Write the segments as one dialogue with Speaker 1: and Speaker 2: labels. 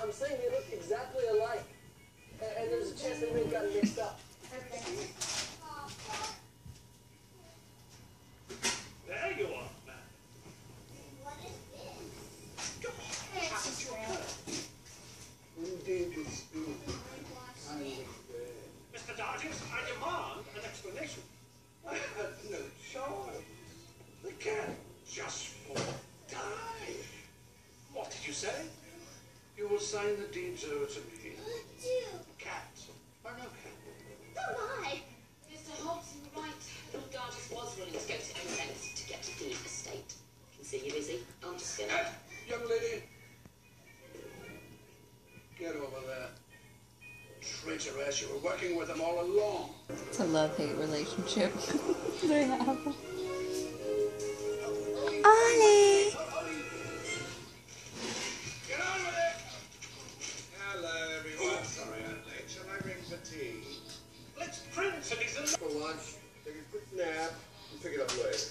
Speaker 1: I'm saying they look exactly alike. And there's a chance they may have gotten mixed up.
Speaker 2: Okay.
Speaker 3: There you are, man.
Speaker 2: What is this? It's a trail.
Speaker 1: Indeed, it's good.
Speaker 3: Mr. Dargis, I demand an explanation.
Speaker 4: I had no choice. The cat just won't die.
Speaker 3: What did you say?
Speaker 4: You will sign the deeds over to me.
Speaker 2: What do?
Speaker 4: Cat. Or no cat.
Speaker 2: Oh my!
Speaker 5: Mr. Hobson, right. Lord Dargis was willing to go to any lengths to get to the estate. Can see you're busy. I'm just gonna...
Speaker 4: Young lady. Get over there. Traitoress, you were working with them all along.
Speaker 6: It's a love-hate relationship they have.
Speaker 4: Ollie! Get on with it! Hello, everyone. Sorry I'm late. Shall I ring for tea?
Speaker 3: Let's Prince and he's a...
Speaker 7: For lunch, take a quick nap, and pick it up later.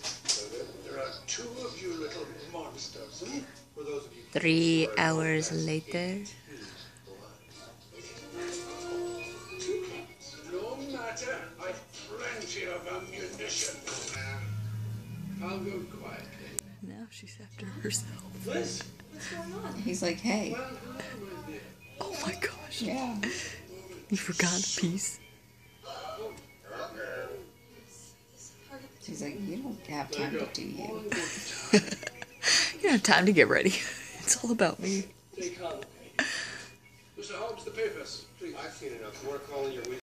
Speaker 4: There are two of you little monsters, eh?
Speaker 7: For those of you
Speaker 6: 3 hours later.
Speaker 4: No matter, I've plenty of ammunition. I'll go quietly.
Speaker 6: Now she's after herself.
Speaker 4: Liz?
Speaker 5: What's going on?
Speaker 6: He's like, hey.
Speaker 4: Well, hello, my dear.
Speaker 6: Oh my gosh. Yeah. You forgot a piece. She's like, you don't have time to do you. You don't have time to get ready. It's all about me.
Speaker 4: Take heart. Mr. Hobbs, the papers, please.
Speaker 7: I've seen enough. You want to call in your week?